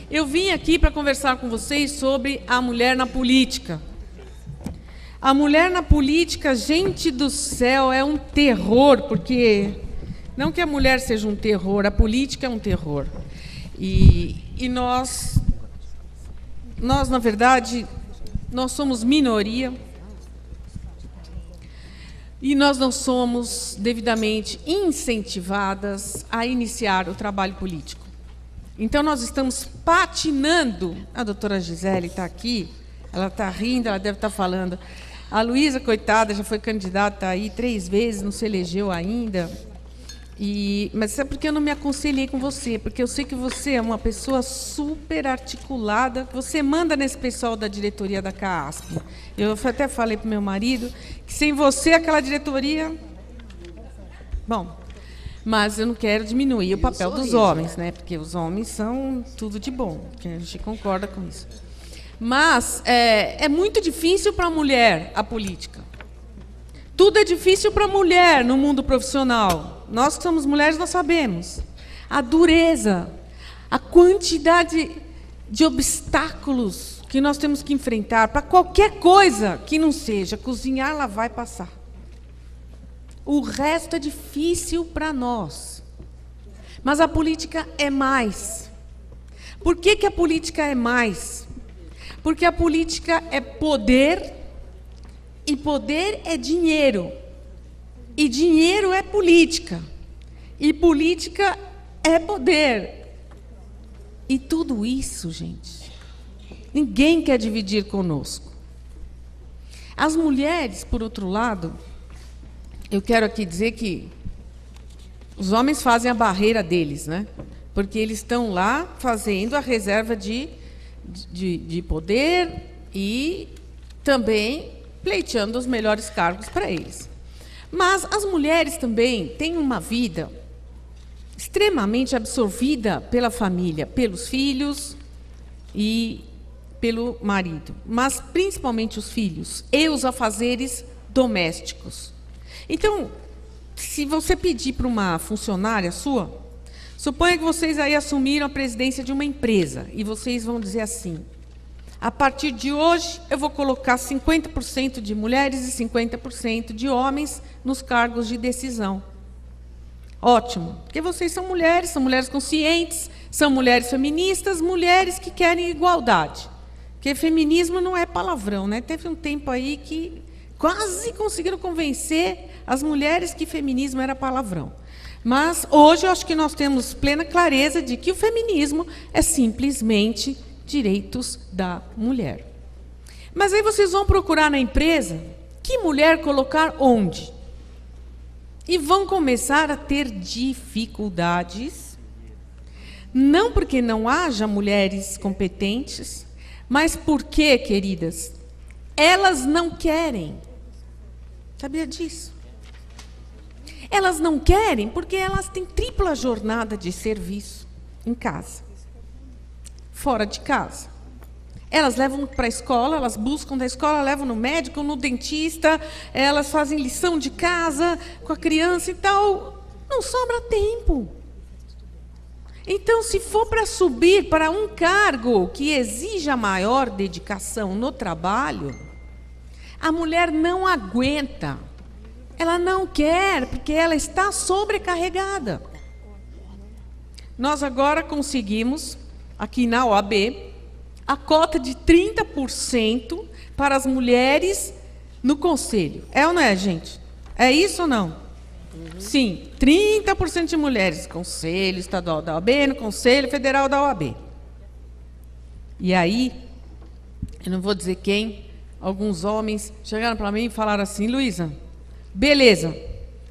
Eu vim aqui para conversar com vocês sobre a mulher na política. A mulher na política, gente do céu, é um terror, porque não que a mulher seja um terror, a política é um terror. E nós, na verdade, nós somos minoria e nós não somos devidamente incentivadas a iniciar o trabalho político. Então, nós estamos patinando. A doutora Gisele está aqui, ela está rindo, ela deve estar falando. A Luísa, coitada, já foi candidata aí 3 vezes, não se elegeu ainda. Mas sabe por que eu não me aconselhei com você? Porque eu sei que você é uma pessoa super articulada, que você manda nesse pessoal da diretoria da CAASP. Eu até falei para o meu marido que sem você aquela diretoria... Bom, mas eu não quero diminuir o papel dos homens, né? Porque os homens são tudo de bom, que a gente concorda com isso. Mas é muito difícil para a mulher a política. Tudo é difícil para a mulher no mundo profissional. Nós que somos mulheres, nós sabemos. A dureza, a quantidade de obstáculos que nós temos que enfrentar para qualquer coisa que não seja cozinhar, lavar e passar. O resto é difícil para nós. Mas a política é mais. Por que a política é mais? Porque a política é poder, e poder é dinheiro. E dinheiro é política. E política é poder. E tudo isso, gente, ninguém quer dividir conosco. As mulheres, por outro lado, eu quero aqui dizer que os homens fazem a barreira deles, né? Porque eles estão lá fazendo a reserva de poder e também pleiteando os melhores cargos para eles. Mas as mulheres também têm uma vida extremamente absorvida pela família, pelos filhos e pelo marido, mas principalmente os filhos e os afazeres domésticos. Então, se você pedir para uma funcionária sua, suponha que vocês aí assumiram a presidência de uma empresa e vocês vão dizer assim: a partir de hoje, eu vou colocar 50% de mulheres e 50% de homens nos cargos de decisão. Ótimo, porque vocês são mulheres conscientes, são mulheres feministas, mulheres que querem igualdade. Porque feminismo não é palavrão, né? Teve um tempo aí que quase conseguiram convencer as mulheres que feminismo era palavrão. Mas hoje eu acho que nós temos plena clareza de que o feminismo é simplesmente direitos da mulher. Mas aí vocês vão procurar na empresa que mulher colocar onde? E vão começar a ter dificuldades, não porque não haja mulheres competentes, mas porque, queridas, elas não querem. Sabia disso? Elas não querem porque elas têm tripla jornada de serviço em casa. Fora de casa. Elas levam para a escola, elas buscam da escola, levam no médico, no dentista, elas fazem lição de casa com a criança e tal. Não sobra tempo. Então, se for para subir para um cargo que exija maior dedicação no trabalho, a mulher não aguenta. Ela não quer, porque ela está sobrecarregada. Nós agora conseguimos, aqui na OAB, a cota de 30% para as mulheres no conselho. É ou não é, gente? É isso ou não? Sim, 30% de mulheres no conselho estadual da OAB, no conselho federal da OAB. E aí, eu não vou dizer quem, alguns homens chegaram para mim e falaram assim: Luísa, beleza,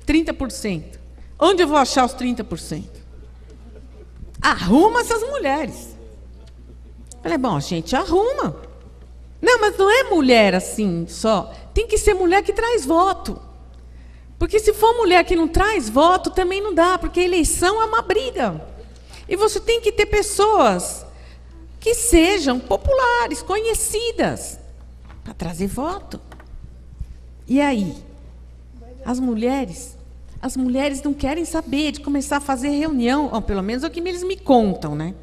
30%. Onde eu vou achar os 30%? Arruma essas mulheres. Falei, bom, a gente arruma. Não, mas não é mulher assim só. Tem que ser mulher que traz voto. Porque se for mulher que não traz voto, também não dá, porque eleição é uma briga. E você tem que ter pessoas que sejam populares, conhecidas, para trazer voto. E aí? As mulheres não querem saber de começar a fazer reunião, ou pelo menos é o que eles me contam, né?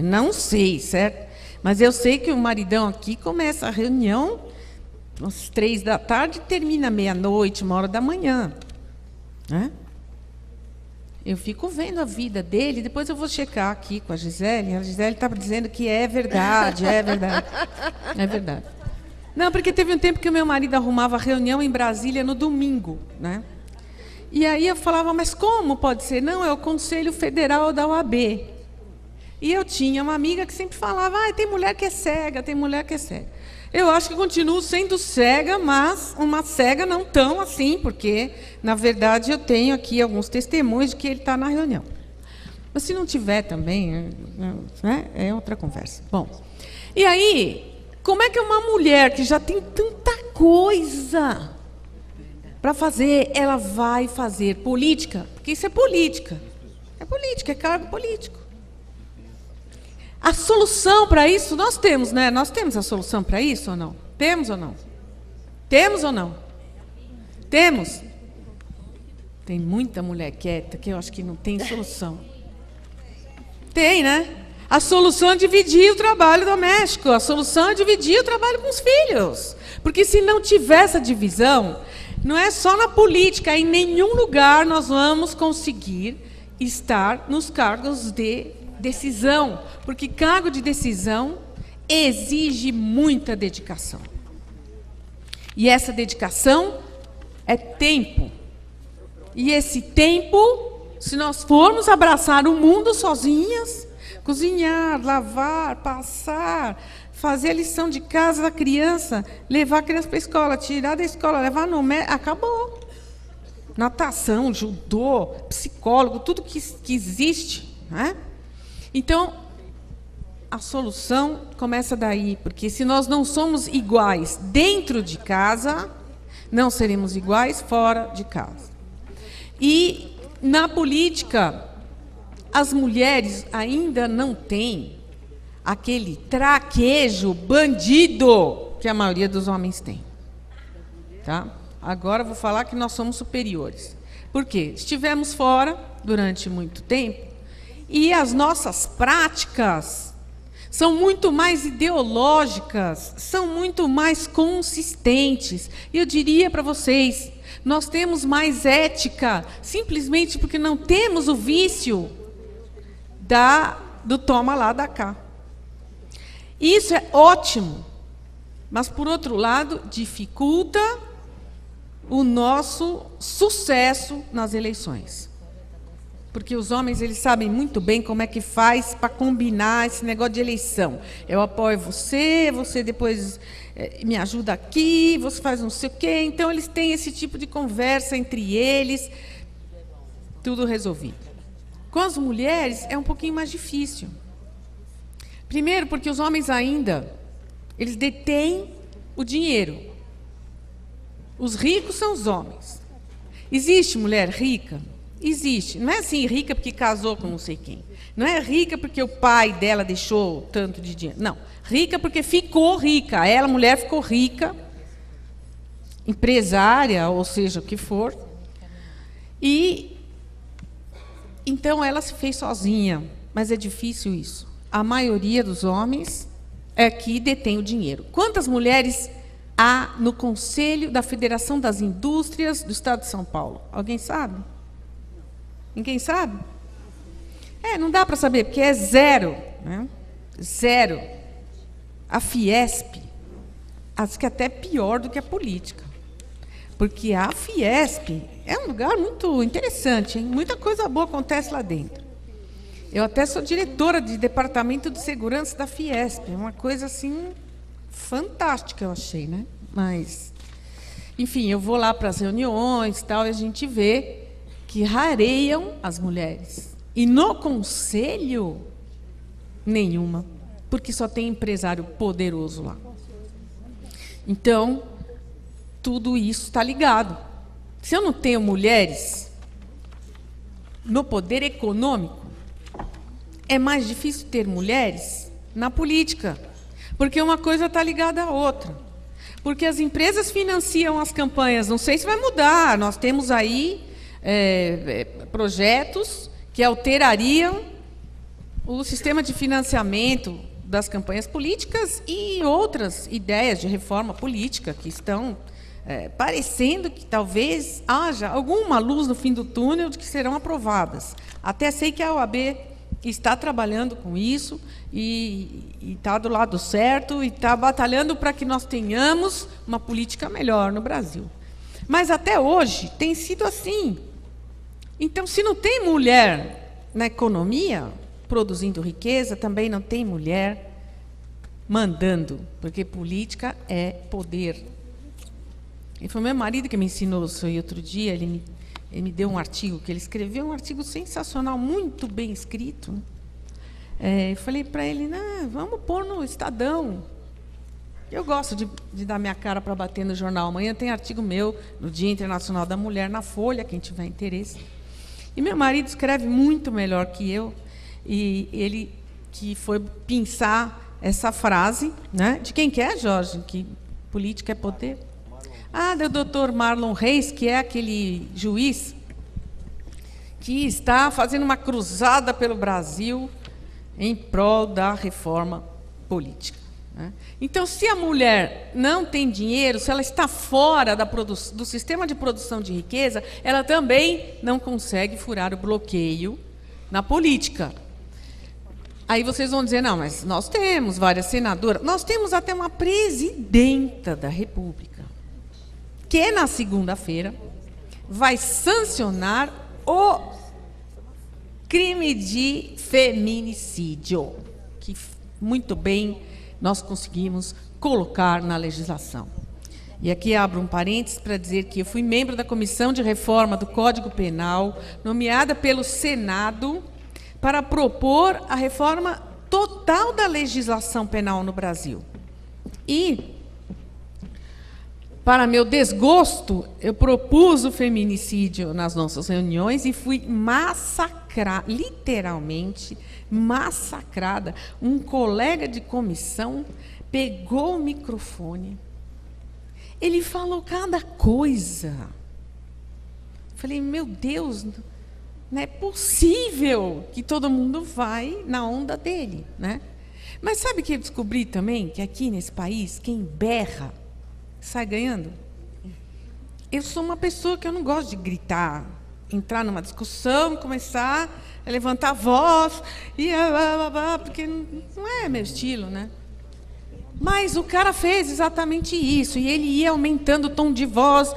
Não sei, certo? Mas eu sei que o maridão aqui começa a reunião às 15h e termina meia-noite, 1h, né? Eu fico vendo a vida dele, depois eu vou checar aqui com a Gisele. A Gisele estava dizendo que é verdade, é verdade. É verdade. Não, porque teve um tempo que o meu marido arrumava reunião em Brasília no domingo, né? E aí eu falava, mas como pode ser? Não, é o Conselho Federal da OAB. E eu tinha uma amiga que sempre falava, tem mulher que é cega, tem mulher que é cega. Eu acho que continuo sendo cega, mas uma cega não tão assim, porque, na verdade, eu tenho aqui alguns testemunhos de que ele está na reunião. Mas se não tiver também, né, é outra conversa. Bom, e aí, como é que uma mulher que já tem tanta coisa para fazer, ela vai fazer política? Porque isso é política. É política, é cargo político. A solução para isso nós temos, né? Nós temos a solução para isso ou não? Temos ou não? Temos ou não? Temos? Tem muita mulher quieta que eu acho que não tem solução. Tem, né? A solução é dividir o trabalho doméstico. A solução é dividir o trabalho com os filhos. Porque se não tiver essa divisão, não é só na política, em nenhum lugar nós vamos conseguir estar nos cargos de decisão, porque cargo de decisão exige muita dedicação. E essa dedicação é tempo. E esse tempo, se nós formos abraçar o mundo sozinhas, cozinhar, lavar, passar, fazer a lição de casa da criança, levar a criança para a escola, tirar da escola, levar no médico, acabou. Natação, judô, psicólogo, tudo que existe, né? Então, a solução começa daí, porque se nós não somos iguais dentro de casa, não seremos iguais fora de casa. E, na política, as mulheres ainda não têm aquele traquejo bandido que a maioria dos homens tem. Tá? Agora vou falar que nós somos superiores. Por quê? Estivemos fora durante muito tempo, e as nossas práticas são muito mais ideológicas, são muito mais consistentes. E eu diria para vocês, nós temos mais ética, simplesmente porque não temos o vício do toma lá, dá cá. Isso é ótimo, mas, por outro lado, dificulta o nosso sucesso nas eleições. Porque os homens, eles sabem muito bem como é que faz para combinar esse negócio de eleição. Eu apoio você, você depois me ajuda aqui, você faz não sei o quê. Então, eles têm esse tipo de conversa entre eles, tudo resolvido. Com as mulheres, é um pouquinho mais difícil. Primeiro, porque os homens ainda, eles detêm o dinheiro. Os ricos são os homens. Existe mulher rica? Existe. Não é assim, rica porque casou com não sei quem. Não é rica porque o pai dela deixou tanto de dinheiro. Não. Rica porque ficou rica. Ela, a mulher, ficou rica, empresária, ou seja, o que for. E então ela se fez sozinha. Mas é difícil isso. A maioria dos homens é que detém o dinheiro. Quantas mulheres há no Conselho da Federação das Indústrias do Estado de São Paulo? Alguém sabe? Ninguém sabe? Não dá para saber, porque é zero. Né? Zero. A Fiesp, acho que até pior do que a política. Porque a Fiesp é um lugar muito interessante, hein? Muita coisa boa acontece lá dentro. Eu até sou diretora de Departamento de Segurança da Fiesp. É uma coisa, assim, fantástica, eu achei, né? Mas, enfim, eu vou lá para as reuniões e tal, e a gente vê que rareiam as mulheres. E no conselho, nenhuma, porque só tem empresário poderoso lá. Então, tudo isso está ligado. Se eu não tenho mulheres no poder econômico, é mais difícil ter mulheres na política, porque uma coisa está ligada à outra. Porque as empresas financiam as campanhas, não sei se vai mudar, nós temos aí projetos que alterariam o sistema de financiamento das campanhas políticas e outras ideias de reforma política que estão parecendo que talvez haja alguma luz no fim do túnel de que serão aprovadas. Até sei que a OAB está trabalhando com isso e está do lado certo e está batalhando para que nós tenhamos uma política melhor no Brasil. Mas até hoje tem sido assim. Então, se não tem mulher na economia produzindo riqueza, também não tem mulher mandando, porque política é poder. E foi meu marido que me ensinou isso aí outro dia. Ele me deu um artigo que ele escreveu, um artigo sensacional, muito bem escrito. Eu falei para ele, não, vamos pôr no Estadão. Eu gosto de dar minha cara para bater no jornal. Amanhã tem artigo meu no Dia Internacional da Mulher, na Folha, quem tiver interesse. E meu marido escreve muito melhor que eu, e ele que foi pensar essa frase, né? De quem que é, Jorge? Que política é poder? Do doutor Marlon Reis, que é aquele juiz que está fazendo uma cruzada pelo Brasil em prol da reforma política. Então, se a mulher não tem dinheiro, se ela está fora do sistema de produção de riqueza, ela também não consegue furar o bloqueio na política. Aí vocês vão dizer, não, mas nós temos várias senadoras, nós temos até uma presidenta da República, que na segunda-feira vai sancionar o crime de feminicídio, que muito bem nós conseguimos colocar na legislação. E aqui abro um parênteses para dizer que eu fui membro da Comissão de Reforma do Código Penal, nomeada pelo Senado, para propor a reforma total da legislação penal no Brasil. E, para meu desgosto, eu propus o feminicídio nas nossas reuniões e fui massacrada, literalmente massacrada. Um colega de comissão pegou o microfone, ele falou cada coisa. Falei, meu Deus, não é possível que todo mundo vai na onda dele, né? Mas sabe o que eu descobri também? Que aqui nesse país, quem berra sai ganhando. Eu sou uma pessoa que eu não gosto de gritar, entrar numa discussão, começar a levantar a voz, e porque não é meu estilo, né? Mas o cara fez exatamente isso, e ele ia aumentando o tom de voz,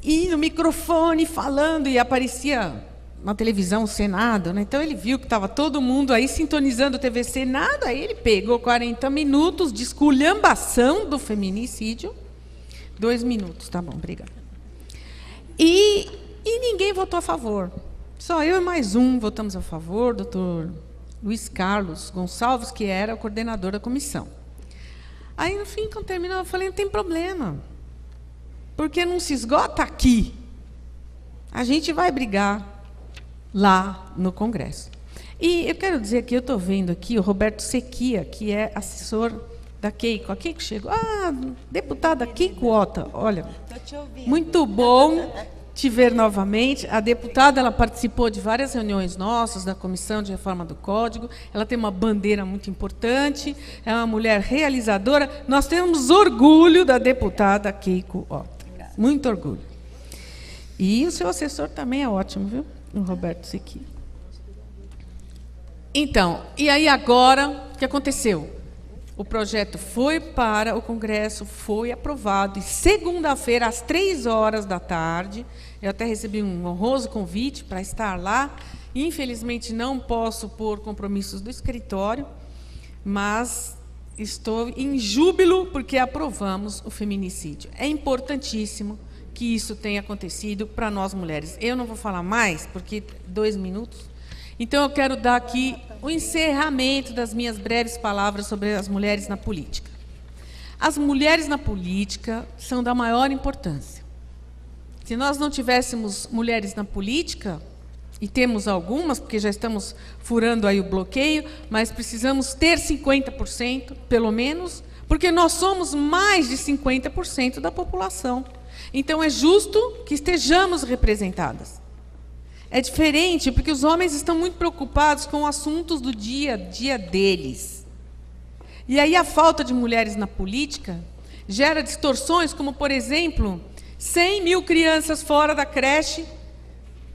e no microfone falando, e aparecia na televisão o Senado, né? Então ele viu que estava todo mundo aí sintonizando o TV Senado, aí ele pegou 40 minutos de esculhambação do feminicídio. 2 minutos, tá bom, obrigada. E ninguém votou a favor. Só eu e mais um votamos a favor, doutor Luiz Carlos Gonçalves, que era o coordenador da comissão. Aí, no fim, quando terminou, eu falei, não tem problema, porque não se esgota aqui. A gente vai brigar lá no Congresso. E eu quero dizer que eu estou vendo aqui o Roberto Sequia, que é assessor da Keiko. A Keiko chegou. Deputada Keiko Ota, olha, muito bom te ver novamente. A deputada, ela participou de várias reuniões nossas, da Comissão de Reforma do Código. Ela tem uma bandeira muito importante, é uma mulher realizadora. Nós temos orgulho da deputada Keiko Ota. Muito orgulho. E o seu assessor também é ótimo, viu? O Roberto Sequia. Então, e aí agora, o que aconteceu? O projeto foi para o Congresso, foi aprovado, e segunda-feira, às 15h, eu até recebi um honroso convite para estar lá. Infelizmente, não posso por compromissos do escritório, mas estou em júbilo porque aprovamos o feminicídio. É importantíssimo que isso tenha acontecido para nós mulheres. Eu não vou falar mais, porque 2 minutos. Então, eu quero dar aqui o encerramento das minhas breves palavras sobre as mulheres na política. As mulheres na política são da maior importância. Se nós não tivéssemos mulheres na política, e temos algumas, porque já estamos furando aí o bloqueio, mas precisamos ter 50%, pelo menos, porque nós somos mais de 50% da população. Então, é justo que estejamos representadas. É diferente porque os homens estão muito preocupados com assuntos do dia a dia deles. E aí a falta de mulheres na política gera distorções, como, por exemplo, 100 mil crianças fora da creche,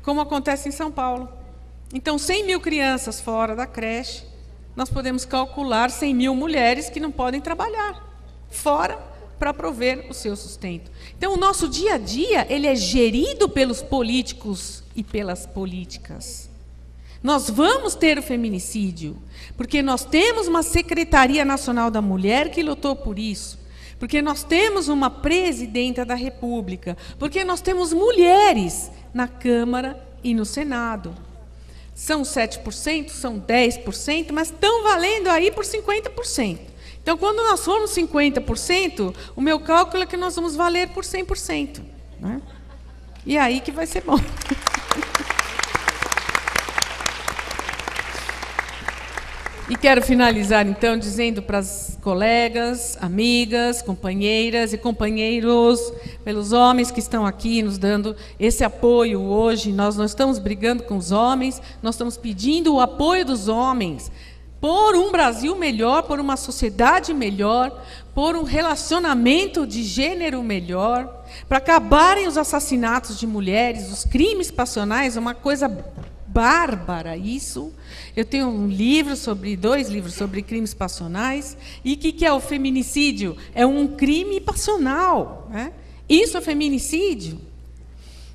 como acontece em São Paulo. Então, 100 mil crianças fora da creche, nós podemos calcular 100 mil mulheres que não podem trabalhar fora para prover o seu sustento. Então, o nosso dia a dia, ele é gerido pelos políticos e pelas políticas. Nós vamos ter o feminicídio, porque nós temos uma Secretaria Nacional da Mulher que lutou por isso, porque nós temos uma presidenta da República, porque nós temos mulheres na Câmara e no Senado. São 7%, são 10%, mas estão valendo aí por 50%. Então, quando nós formos 50%, o meu cálculo é que nós vamos valer por 100%. Né? E aí que vai ser bom. E quero finalizar, então, dizendo para as colegas, amigas, companheiras e companheiros, pelos homens que estão aqui nos dando esse apoio hoje. Nós não estamos brigando com os homens, nós estamos pedindo o apoio dos homens por um Brasil melhor, por uma sociedade melhor, por um relacionamento de gênero melhor, para acabarem os assassinatos de mulheres, os crimes passionais, uma coisa bárbara isso. Eu tenho dois livros sobre crimes passionais. E o que é o feminicídio? É um crime passional. Né? Isso é feminicídio.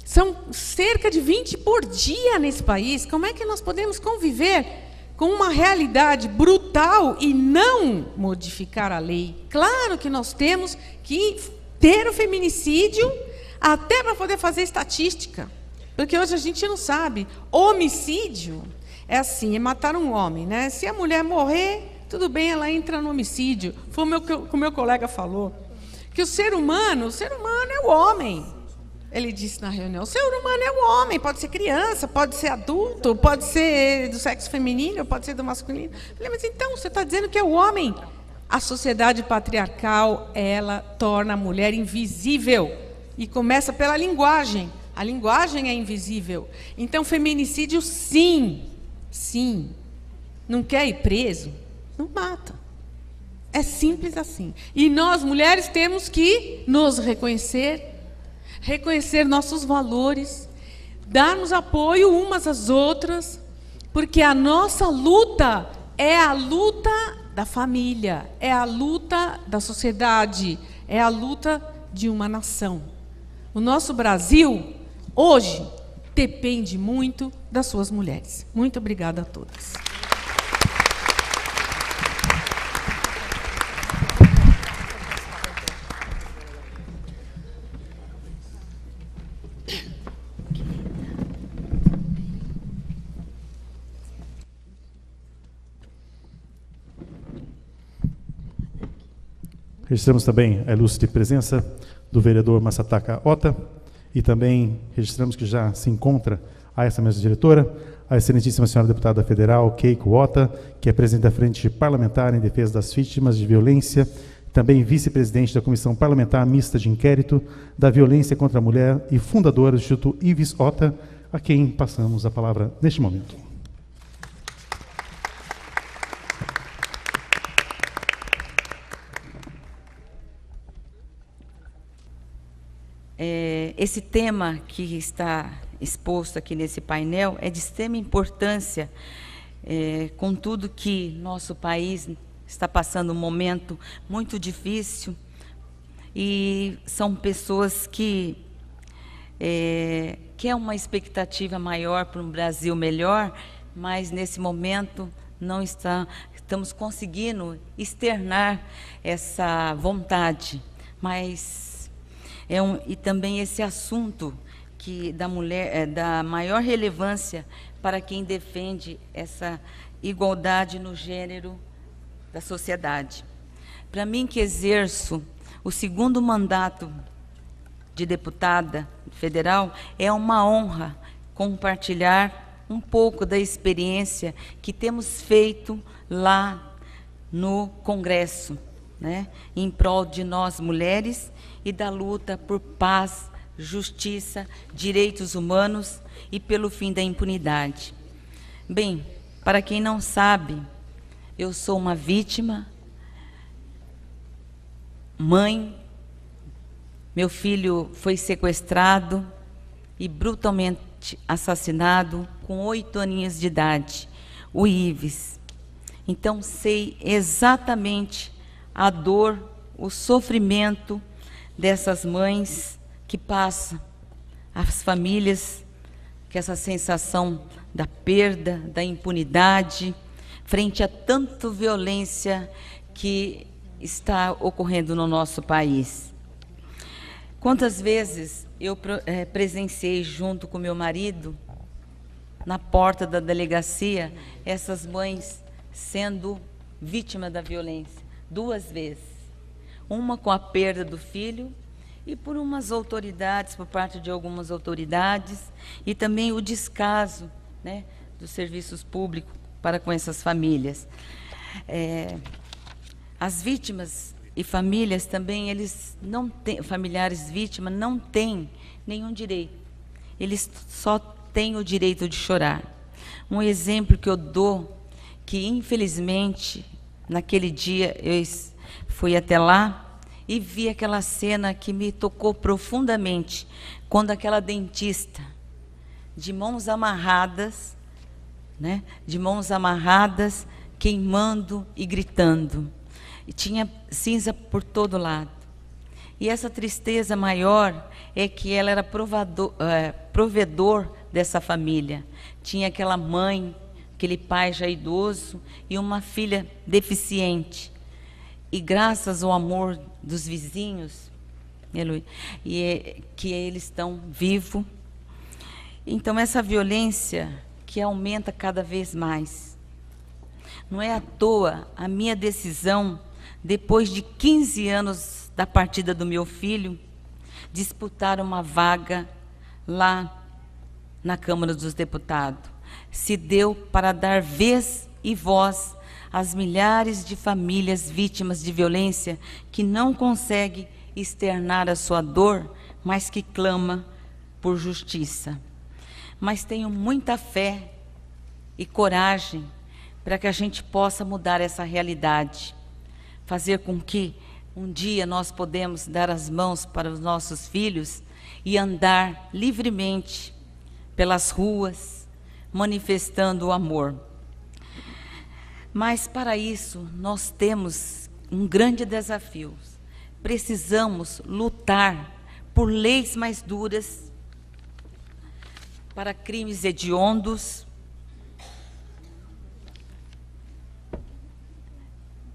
São cerca de 20 por dia nesse país. Como é que nós podemos conviver com uma realidade brutal e não modificar a lei? Claro que nós temos que ter o feminicídio até para poder fazer estatística. Porque hoje a gente não sabe. Homicídio é assim, é matar um homem. Né? Se a mulher morrer, tudo bem, ela entra no homicídio. Foi o que o meu colega falou. Que o ser humano é o homem. Ele disse na reunião, o ser humano é o homem, pode ser criança, pode ser adulto, pode ser do sexo feminino, pode ser do masculino. Eu falei, mas então, você está dizendo que é o homem? A sociedade patriarcal, ela torna a mulher invisível. E começa pela linguagem. A linguagem é invisível. Então, feminicídio, sim. Sim. Não quer ir preso? Não mata. É simples assim. E nós, mulheres, temos que nos reconhecer nossos valores, darmos apoio umas às outras, porque a nossa luta é a luta da família, é a luta da sociedade, é a luta de uma nação. O nosso Brasil, hoje, depende muito das suas mulheres. Muito obrigada a todas. Registramos também a ilustre presença do vereador Masataka Ota e também registramos que já se encontra a essa mesa diretora a excelentíssima senhora deputada federal Keiko Ota, que é presidente da Frente Parlamentar em Defesa das Vítimas de Violência, também vice-presidente da Comissão Parlamentar Mista de Inquérito da Violência contra a Mulher e fundadora do Instituto Ives Ota, a quem passamos a palavra neste momento. Esse tema que está exposto aqui nesse painel é de extrema importância, com tudo que nosso país está passando um momento muito difícil, e são pessoas que querem uma expectativa maior para um Brasil melhor, mas nesse momento não estamos conseguindo externar essa vontade, mas e também esse assunto da mulher da maior relevância para quem defende essa igualdade no gênero da sociedade. Para mim, que exerço o segundo mandato de deputada federal, é uma honra compartilhar um pouco da experiência que temos feito lá no Congresso, né, em prol de nós mulheres e da luta por paz justiça, direitos humanos e pelo fim da impunidade. Bem, para quem não sabe, eu sou uma vítima, mãe, meu filho foi sequestrado e brutalmente assassinado com 8 aninhos de idade, o Ives. Então, sei exatamente a dor, o sofrimento dessas mães que passam, as famílias, que essa sensação da perda, da impunidade, frente a tanta violência que está ocorrendo no nosso país. Quantas vezes eu presenciei junto com meu marido, na porta da delegacia, essas mães sendo vítimas da violência, 2 vezes. Uma com a perda do filho e por umas autoridades, por parte de algumas autoridades, e também o descaso, né, dos serviços públicos para com essas famílias. As vítimas e famílias também, eles não têm, familiares vítimas não têm nenhum direito. Eles só têm o direito de chorar. Um exemplo que eu dou, que infelizmente, naquele dia eu fui até lá e vi aquela cena que me tocou profundamente, quando aquela dentista, de mãos amarradas, né, de mãos amarradas, queimando e gritando. E tinha cinza por todo lado. E essa tristeza maior é que ela era provedor dessa família. Tinha aquela mãe, aquele pai já idoso e uma filha deficiente. E graças ao amor dos vizinhos, que eles estão vivos. Então, essa violência que aumenta cada vez mais. Não é à toa a minha decisão, depois de 15 anos da partida do meu filho, disputar uma vaga lá na Câmara dos Deputados. Se deu para dar vez e voz às milhares de famílias vítimas de violência que não conseguem externar a sua dor, mas que clama por justiça. Mas tenho muita fé e coragem para que a gente possa mudar essa realidade, fazer com que um dia nós podemos dar as mãos para os nossos filhos e andar livremente pelas ruas, manifestando o amor. Mas para isso nós temos um grande desafio. Precisamos lutar por leis mais duras para crimes hediondos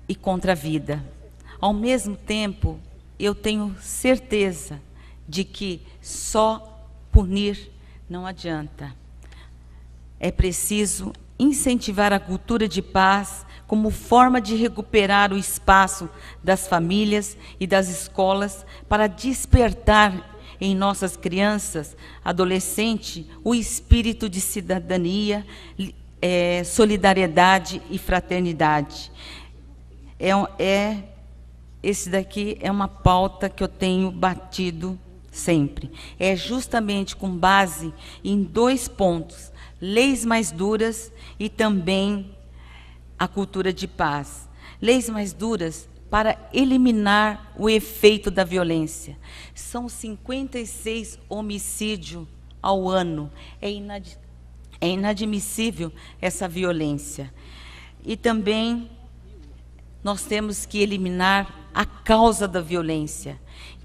e contra a vida. Ao mesmo tempo, eu tenho certeza de que só punir não adianta. É preciso incentivar a cultura de paz como forma de recuperar o espaço das famílias e das escolas para despertar em nossas crianças, adolescentes, o espírito de cidadania, solidariedade e fraternidade. Esse daqui é uma pauta que eu tenho batido sempre. É justamente com base em 2 pontos: leis mais duras e também a cultura de paz. Leis mais duras para eliminar o efeito da violência. São 56 homicídios ao ano. É inadmissível essa violência. E também nós temos que eliminar a causa da violência,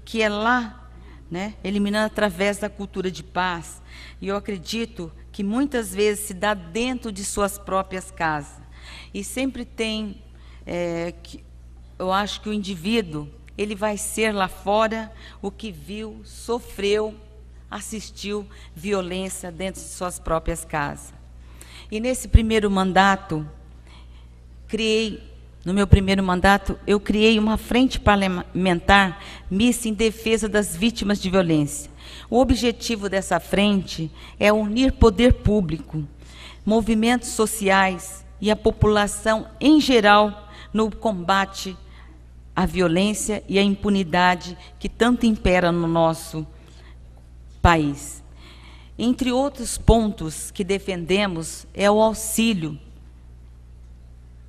que é lá, né, eliminando através da cultura de paz. E eu acredito que muitas vezes se dá dentro de suas próprias casas. E sempre tem, eu acho que o indivíduo, ele vai ser lá fora o que viu, sofreu, assistiu violência dentro de suas próprias casas. E nesse primeiro mandato, no meu primeiro mandato, eu criei uma frente parlamentar mista em defesa das vítimas de violência. O objetivo dessa frente é unir poder público, movimentos sociais e a população em geral no combate à violência e à impunidade que tanto impera no nosso país. Entre outros pontos que defendemos é o auxílio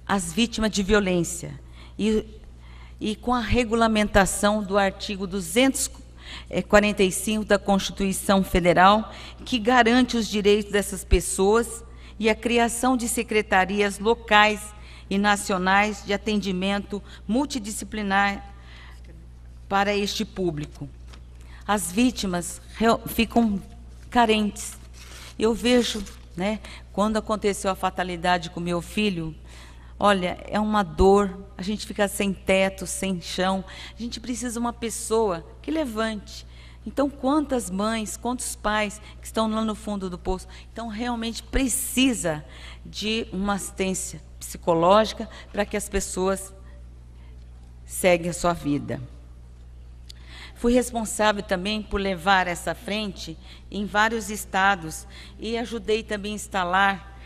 às vítimas de violência e com a regulamentação do artigo 245 da Constituição Federal, que garante os direitos dessas pessoas, e a criação de secretarias locais e nacionais de atendimento multidisciplinar para este público. As vítimas ficam carentes. Eu vejo, né, quando aconteceu a fatalidade com meu filho, olha, é uma dor, a gente fica sem teto, sem chão, a gente precisa de uma pessoa que levante. Então, quantas mães, quantos pais que estão lá no fundo do poço, então realmente precisa de uma assistência psicológica para que as pessoas seguem a sua vida. Fui responsável também por levar essa frente em vários estados e ajudei também a instalar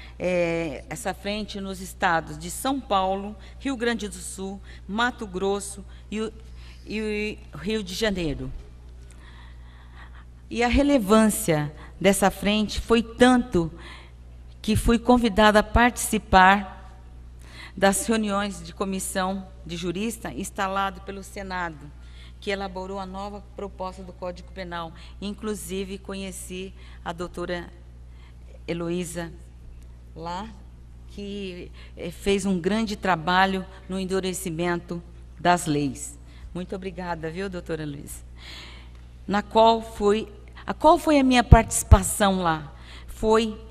essa frente nos estados de São Paulo, Rio Grande do Sul, Mato Grosso e Rio de Janeiro. E a relevância dessa frente foi tanto que fui convidada a participar das reuniões de comissão de jurista instalado pelo Senado, que elaborou a nova proposta do Código Penal. Inclusive, conheci a doutora Heloísa lá, que fez um grande trabalho no endurecimento das leis. Muito obrigada, viu, doutora Heloísa? Qual foi a minha participação lá? Foi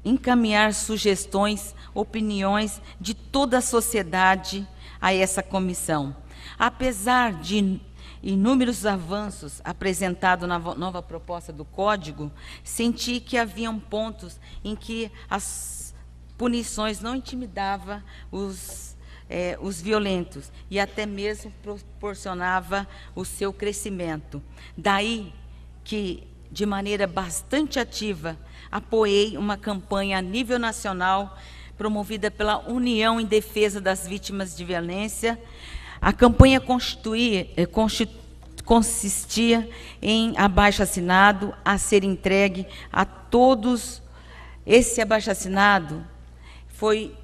encaminhar sugestões, opiniões de toda a sociedade a essa comissão. Apesar de inúmeros avanços apresentados na nova proposta do Código, senti que haviam pontos em que as punições não intimidavam os violentos e até mesmo proporcionava o seu crescimento. Daí que, de maneira bastante ativa, apoiei uma campanha a nível nacional promovida pela União em Defesa das Vítimas de Violência. A campanha consistia em abaixo-assinado a ser entregue a todos. Esse abaixo-assinado foi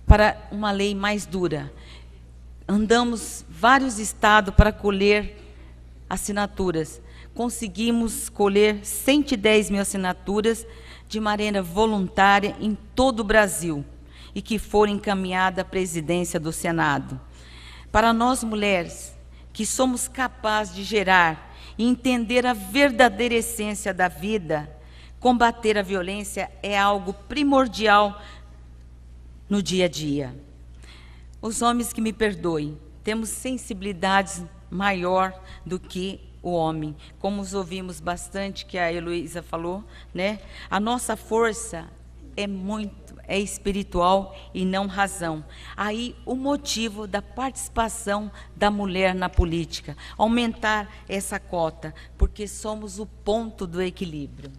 para uma lei mais dura. Andamos vários estados para colher assinaturas. Conseguimos colher 110 mil assinaturas de maneira voluntária em todo o Brasil e que foram encaminhadas à presidência do Senado. Para nós, mulheres, que somos capazes de gerar e entender a verdadeira essência da vida, combater a violência é algo primordial no dia a dia. Os homens que me perdoem, temos sensibilidades maior do que o homem, como os ouvimos bastante, que a Heloísa falou, né? A nossa força é espiritual e não razão. Aí o motivo da participação da mulher na política, aumentar essa cota, porque somos o ponto do equilíbrio.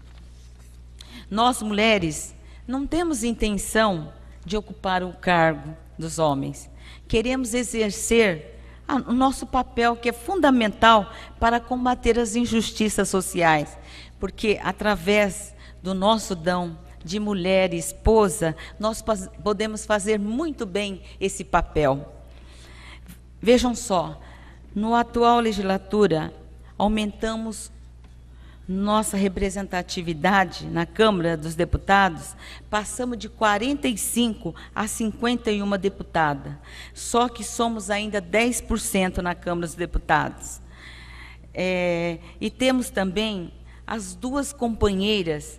Nós, mulheres, não temos intenção de ocupar o cargo dos homens. Queremos exercer o nosso papel, que é fundamental para combater as injustiças sociais, porque através do nosso dom de mulher e esposa, nós podemos fazer muito bem esse papel. Vejam só, no atual legislatura, aumentamos nossa representatividade na Câmara dos Deputados, passamos de 45 a 51 deputadas, só que somos ainda 10% na Câmara dos Deputados. E temos também as duas companheiras,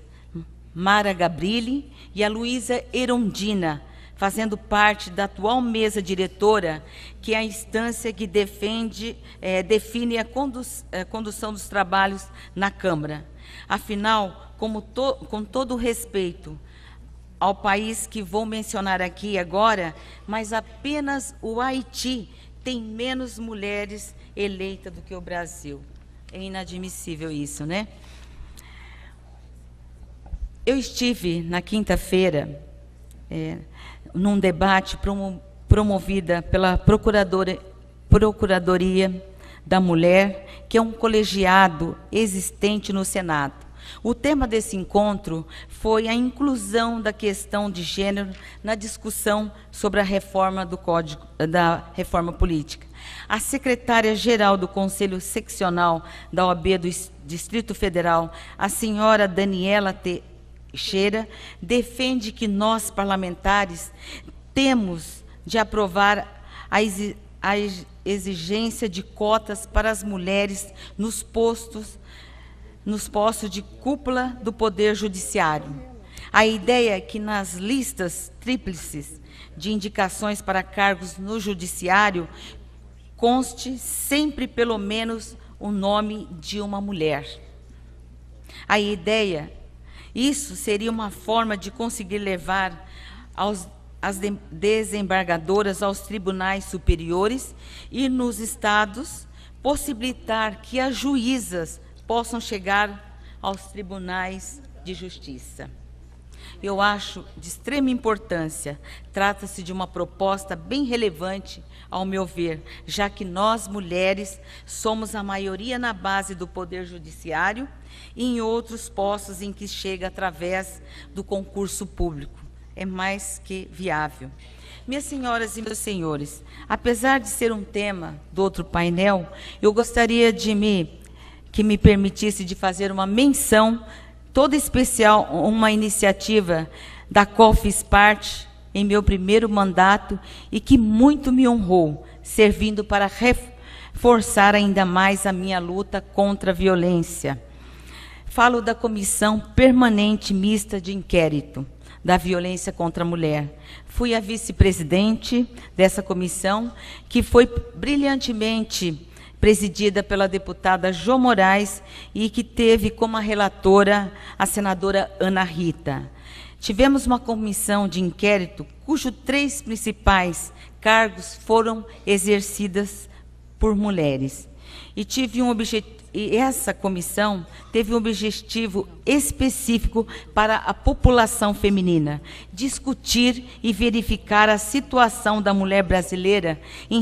Mara Gabrilli e a Luísa Erondina, fazendo parte da atual mesa diretora, que é a instância que define a condução dos trabalhos na Câmara. Afinal, com todo o respeito ao país que vou mencionar aqui agora, mas apenas o Haiti tem menos mulheres eleitas do que o Brasil. É inadmissível isso, né? Eu estive na quinta-feira num debate promovida pela Procuradoria da Mulher, que é um colegiado existente no Senado. O tema desse encontro foi a inclusão da questão de gênero na discussão sobre a reforma da reforma política. A secretária-geral do Conselho Seccional da OAB do Distrito Federal, a senhora Daniela Teixeira, defende que nós, parlamentares, temos de aprovar a exigência de cotas para as mulheres nos postos de cúpula do Poder Judiciário. A ideia é que nas listas tríplices de indicações para cargos no Judiciário conste sempre pelo menos o nome de uma mulher. Isso seria uma forma de conseguir levar as desembargadoras aos tribunais superiores e nos estados possibilitar que as juízas possam chegar aos tribunais de justiça. Eu acho de extrema importância. Trata-se de uma proposta bem relevante, ao meu ver, já que nós, mulheres, somos a maioria na base do Poder Judiciário e em outros postos em que chega através do concurso público. É mais que viável. Minhas senhoras e meus senhores, apesar de ser um tema do outro painel, eu gostaria que me permitisse de fazer uma menção toda especial, uma iniciativa da qual fiz parte em meu primeiro mandato e que muito me honrou, servindo para reforçar ainda mais a minha luta contra a violência. Falo da Comissão Permanente Mista de Inquérito da Violência contra a Mulher. Fui a vice-presidente dessa comissão, que foi brilhantemente presidida pela deputada Jo Moraes e que teve como relatora a senadora Ana Rita. Tivemos uma comissão de inquérito cujos 3 principais cargos foram exercidas por mulheres. E essa comissão teve um objetivo específico para a população feminina, discutir e verificar a situação da mulher brasileira em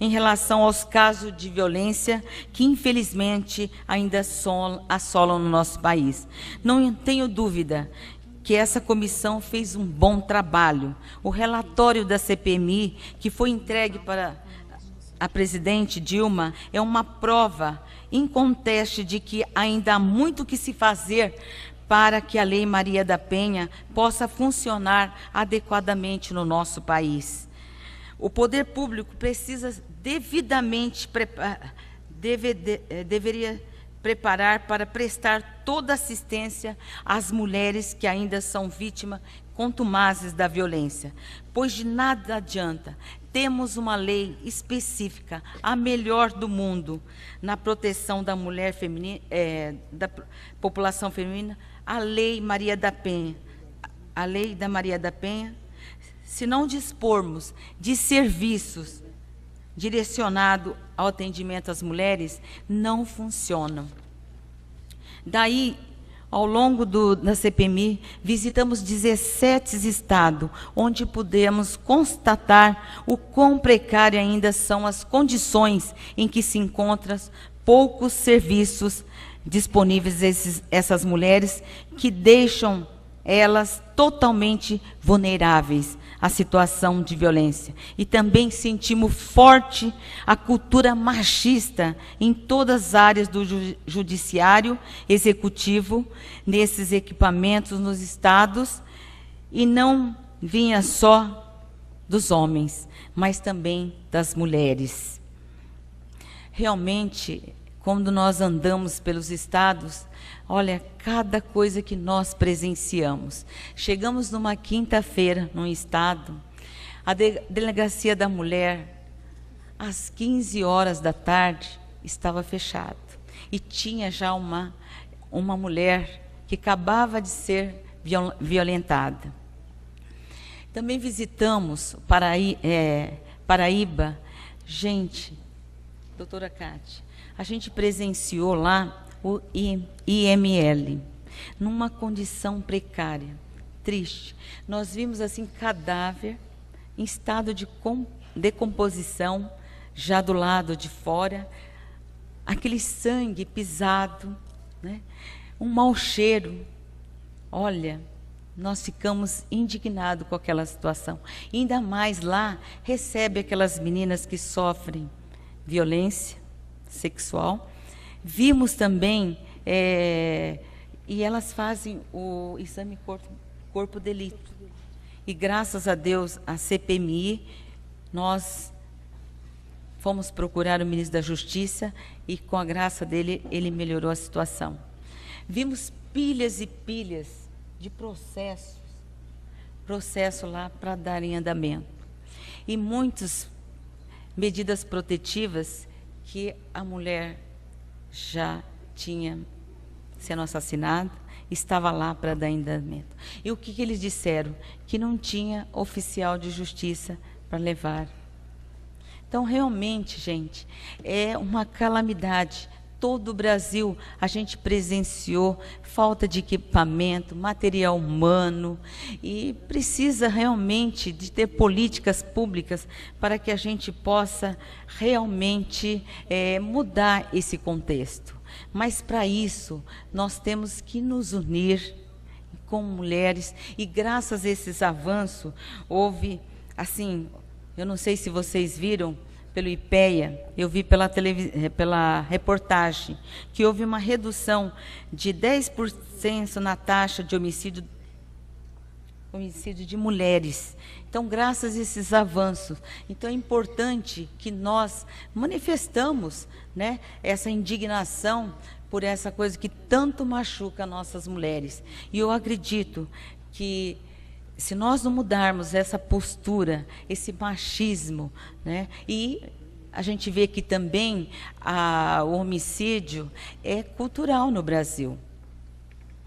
relação aos casos de violência que, infelizmente, ainda assolam no nosso país. Não tenho dúvida que essa comissão fez um bom trabalho. O relatório da CPMI, que foi entregue para a presidente Dilma, é uma prova inconteste de que ainda há muito que se fazer para que a Lei Maria da Penha possa funcionar adequadamente no nosso país. O poder público precisa deveria preparar para prestar toda assistência às mulheres que ainda são vítimas contumazes da violência, pois de nada adianta. Temos uma lei específica, a melhor do mundo, na proteção da mulher feminina, da população feminina, a Lei Maria da Penha. A Lei da Maria da Penha, se não dispormos de serviços direcionados ao atendimento às mulheres, não funcionam. Daí, ao longo da CPMI, visitamos 17 estados, onde pudemos constatar o quão precárias ainda são as condições em que se encontram poucos serviços disponíveis a essas mulheres, que deixam elas totalmente vulneráveis à situação de violência. E também sentimos forte a cultura machista em todas as áreas do judiciário, executivo, nesses equipamentos nos estados, e não vinha só dos homens, mas também das mulheres. Realmente, quando nós andamos pelos estados, olha, cada coisa que nós presenciamos. Chegamos numa quinta-feira, num estado, a Delegacia da Mulher, às 15 horas da tarde, estava fechado. E tinha já uma mulher que acabava de ser violentada. Também visitamos Paraíba. Gente, doutora Cátia, a gente presenciou lá o IML, numa condição precária, triste. Nós vimos assim cadáver em estado de decomposição, já do lado de fora, aquele sangue pisado né? Um mau cheiro. Olha, nós ficamos indignados com aquela situação. E ainda mais lá, recebe aquelas meninas que sofrem violência sexual. Vimos também, e elas fazem o exame corpo de delito. E graças a Deus, a CPMI, nós fomos procurar o ministro da Justiça e com a graça dele, ele melhorou a situação. Vimos pilhas e pilhas de processo lá para dar em andamento. E muitas medidas protetivas que a mulher já tinha sendo assassinada, estava lá para dar em andamento. E o que eles disseram? Que não tinha oficial de justiça para levar. Então, realmente, gente, é uma calamidade. Todo o Brasil, a gente presenciou falta de equipamento, material humano, e precisa realmente de ter políticas públicas para que a gente possa realmente mudar esse contexto. Mas, para isso, nós temos que nos unir com mulheres, e graças a esses avanços, houve, assim, eu não sei se vocês viram, pelo IPEA, eu vi pela reportagem, que houve uma redução de 10% na taxa de homicídio de mulheres. Então, graças a esses avanços, então é importante que nós manifestamos, né, essa indignação por essa coisa que tanto machuca nossas mulheres. E eu acredito que se nós não mudarmos essa postura, esse machismo, né, e a gente vê que também o homicídio é cultural no Brasil.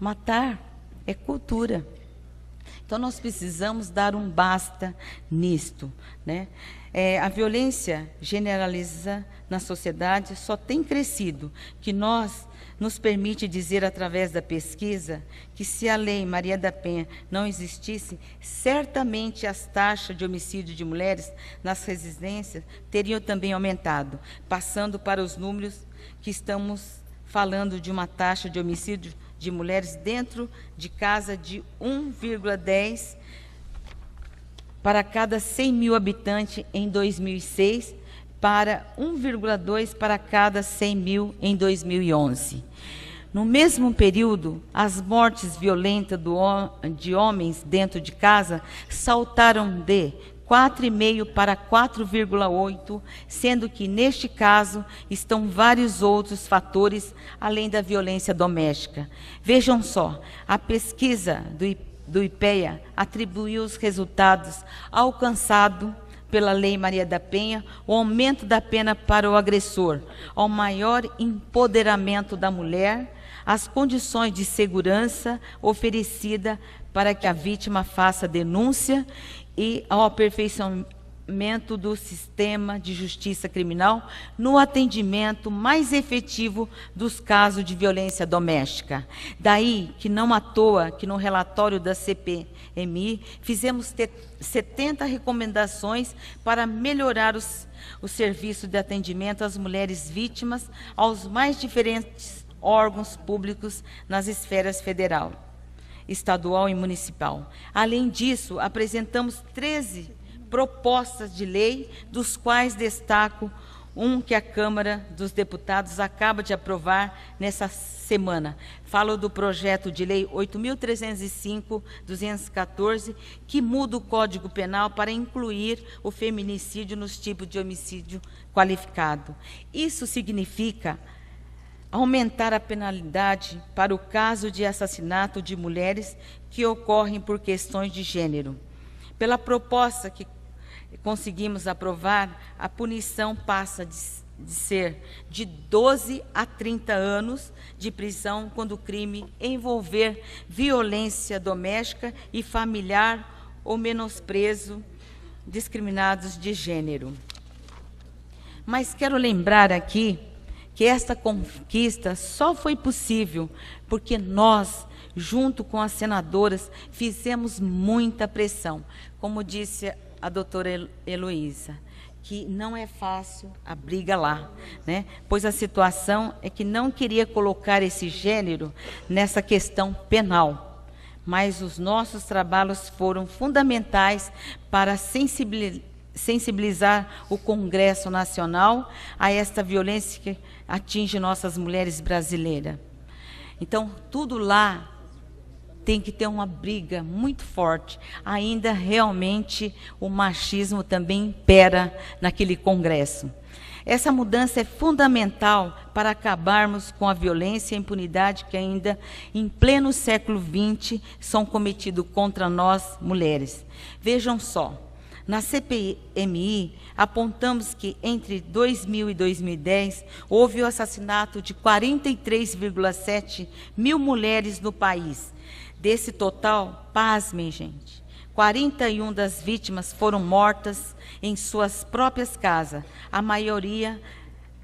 Matar é cultura. Então, nós precisamos dar um basta nisto, né? A violência generalizada na sociedade só tem crescido, que nos permite dizer, através da pesquisa, que se a Lei Maria da Penha não existisse, certamente as taxas de homicídio de mulheres nas residências teriam também aumentado, passando para os números que estamos falando de uma taxa de homicídio de mulheres dentro de casa de 1,10 para cada 100 mil habitantes em 2006, para 1,2 para cada 100 mil em 2011. No mesmo período, as mortes violentas de homens dentro de casa saltaram de 4,5 para 4,8, sendo que, neste caso, estão vários outros fatores, além da violência doméstica. Vejam só, a pesquisa do IPEA atribuiu os resultados alcançados pela Lei Maria da Penha, o aumento da pena para o agressor, ao maior empoderamento da mulher, as condições de segurança oferecida para que a vítima faça denúncia e ao aperfeiçoamento do sistema de justiça criminal no atendimento mais efetivo dos casos de violência doméstica. Daí que não à toa que no relatório da CPMI fizemos 70 recomendações para melhorar o serviço de atendimento às mulheres vítimas aos mais diferentes órgãos públicos nas esferas federal, estadual e municipal. Além disso, apresentamos 13 propostas de lei, dos quais destaco que a Câmara dos Deputados acaba de aprovar nessa semana. Falo do projeto de lei 8.305/214, que muda o Código Penal para incluir o feminicídio nos tipos de homicídio qualificado. Isso significa aumentar a penalidade para o caso de assassinato de mulheres que ocorrem por questões de gênero. Pela proposta que conseguimos aprovar, a punição passa de ser de 12 a 30 anos de prisão quando o crime envolver violência doméstica e familiar ou menosprezo discriminados de gênero. Mas quero lembrar aqui que esta conquista só foi possível porque nós, junto com as senadoras, fizemos muita pressão. Como disse a doutora Heloísa, que não é fácil a briga lá, né? Pois a situação é que não queria colocar esse gênero nessa questão penal, mas os nossos trabalhos foram fundamentais para sensibilizar o Congresso Nacional a esta violência que atinge nossas mulheres brasileiras. Então, tudo lá tem que ter uma briga muito forte. Ainda realmente o machismo também impera naquele Congresso. Essa mudança é fundamental para acabarmos com a violência e a impunidade que ainda, em pleno século XX, são cometidos contra nós, mulheres. Vejam só, na CPMI, apontamos que entre 2000 e 2010, houve o assassinato de 43,7 mil mulheres no país. Desse total, pasmem, gente, 41 das vítimas foram mortas em suas próprias casas, a maioria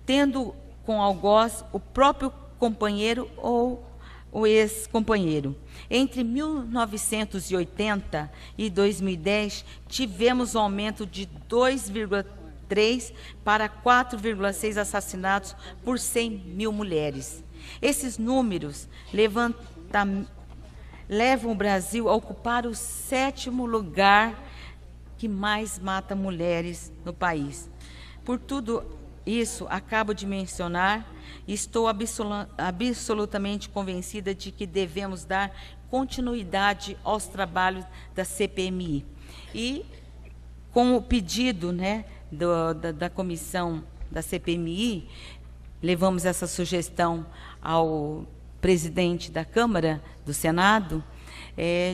tendo com algoz o próprio companheiro ou o ex-companheiro. Entre 1980 e 2010, tivemos um aumento de 2,3 para 4,6 assassinatos por 100 mil mulheres. Esses números levam o Brasil a ocupar o 7º lugar que mais mata mulheres no país. Por tudo isso, acabo de mencionar, estou absolutamente convencida de que devemos dar continuidade aos trabalhos da CPMI. E, com o pedido, né, da comissão da CPMI, levamos essa sugestão ao presidente da Câmara, do Senado,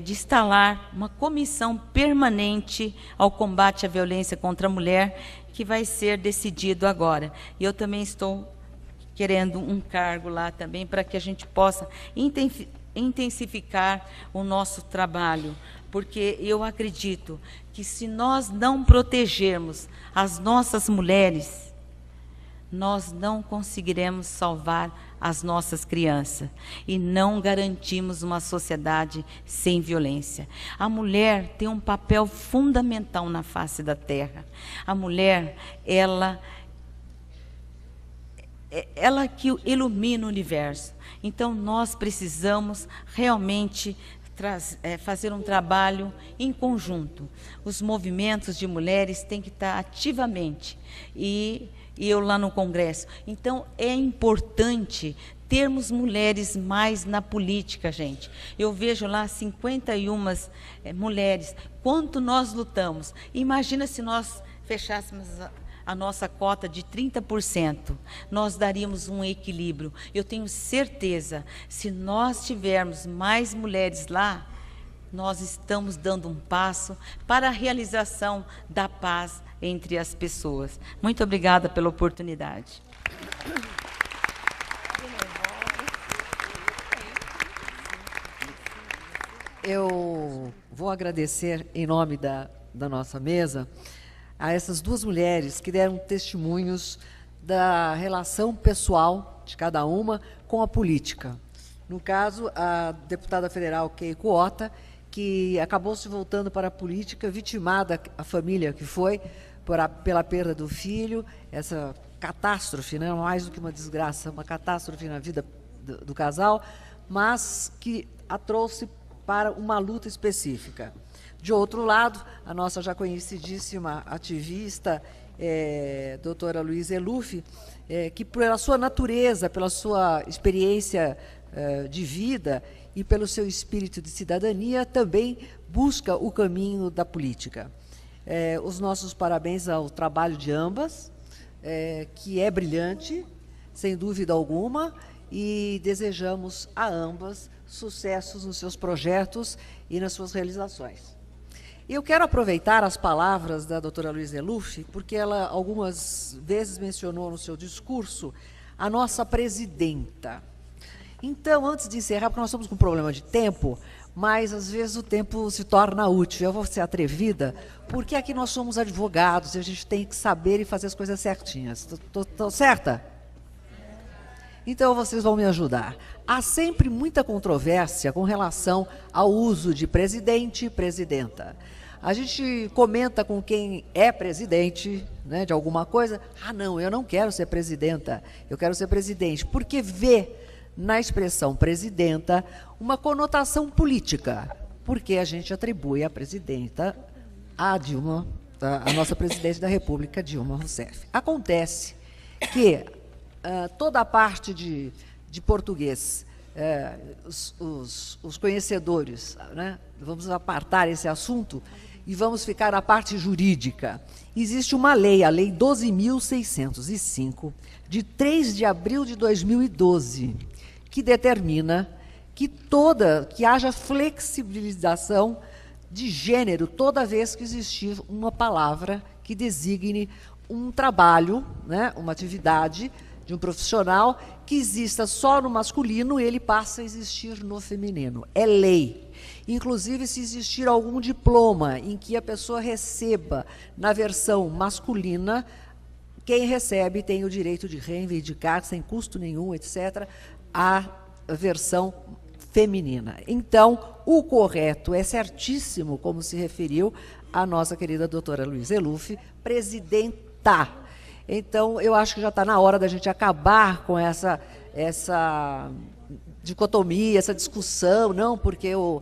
de instalar uma comissão permanente ao combate à violência contra a mulher, que vai ser decidido agora. E eu também estou querendo um cargo lá também, para que a gente possa intensificar o nosso trabalho, porque eu acredito que se nós não protegermos as nossas mulheres, nós não conseguiremos salvar as nossas crianças e não garantimos uma sociedade sem violência. A mulher tem um papel fundamental na face da terra. A mulher, ela que ilumina o universo. Então, nós precisamos realmente fazer um trabalho em conjunto. Os movimentos de mulheres têm que estar ativamente, e eu lá no Congresso. Então, é importante termos mulheres mais na política, gente. Eu vejo lá 51 mulheres. Quanto nós lutamos? Imagina se nós fechássemos a nossa cota de 30%. Nós daríamos um equilíbrio. Eu tenho certeza, se nós tivermos mais mulheres lá, nós estamos dando um passo para a realização da paz entre as pessoas. Muito obrigada pela oportunidade. Eu vou agradecer, em nome da nossa mesa, a essas duas mulheres que deram testemunhos da relação pessoal de cada uma com a política. No caso, a deputada federal Keiko Ota, que acabou se voltando para a política, vitimada a família que foi pela perda do filho, essa catástrofe, né, mais do que uma desgraça, uma catástrofe na vida do casal, mas que a trouxe para uma luta específica. De outro lado, a nossa já conhecidíssima ativista, doutora Luísa Eluf, que pela sua natureza, pela sua experiência de vida e pelo seu espírito de cidadania, também busca o caminho da política. Os nossos parabéns ao trabalho de ambas, que é brilhante, sem dúvida alguma, e desejamos a ambas sucessos nos seus projetos e nas suas realizações. Eu quero aproveitar as palavras da doutora Luísa Eluf, porque ela algumas vezes mencionou no seu discurso a nossa presidenta. Então, antes de encerrar, porque nós estamos com um problema de tempo, mas às vezes o tempo se torna útil. Eu vou ser atrevida, porque aqui nós somos advogados e a gente tem que saber e fazer as coisas certinhas. Estou certa? Então, vocês vão me ajudar. Há sempre muita controvérsia com relação ao uso de presidente e presidenta. A gente comenta com quem é presidente, né, de alguma coisa. Ah, não, eu não quero ser presidenta, eu quero ser presidente. Porque vê na expressão presidenta uma conotação política. Porque a gente atribui a presidenta a Dilma, a nossa presidente da República, Dilma Rousseff. Acontece que toda a parte de português, os conhecedores, né, vamos apartar esse assunto e vamos ficar na parte jurídica. Existe uma lei, a Lei 12.605, de 3 de abril de 2012, que determina que haja flexibilização de gênero toda vez que existir uma palavra que designe um trabalho, né, uma atividade de um profissional que exista só no masculino, ele passa a existir no feminino. É lei. Inclusive, se existir algum diploma em que a pessoa receba na versão masculina, quem recebe tem o direito de reivindicar, sem custo nenhum, etc., a versão feminina. Então, o correto é certíssimo, como se referiu a nossa querida doutora Luísa Eluf, presidenta. Então, eu acho que já está na hora da gente acabar com essa dicotomia, essa discussão, não, porque o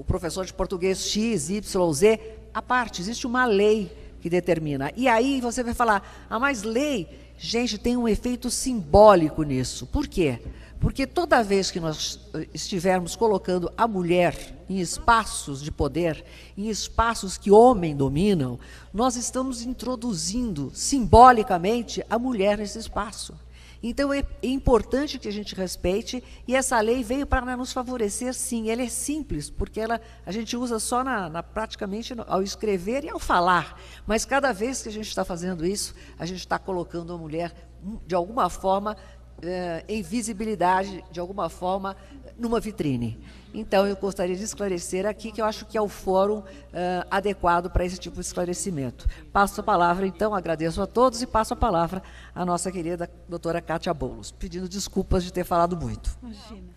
professor de português X, Y, Z, à parte, existe uma lei que determina. E aí você vai falar, mas lei, gente, tem um efeito simbólico nisso. Por quê? Porque toda vez que nós estivermos colocando a mulher em espaços de poder, em espaços que homens dominam, nós estamos introduzindo simbolicamente a mulher nesse espaço. Então, é importante que a gente respeite, e essa lei veio para nos favorecer, sim. Ela é simples, porque a gente usa só praticamente ao escrever e ao falar. Mas, cada vez que a gente está fazendo isso, a gente está colocando a mulher, de alguma forma, em visibilidade, de alguma forma, numa vitrine. Então, eu gostaria de esclarecer aqui que eu acho que é o fórum adequado para esse tipo de esclarecimento. Passo a palavra, então, agradeço a todos e passo a palavra à nossa querida doutora Cátia Boulos, pedindo desculpas de ter falado muito. Imagina.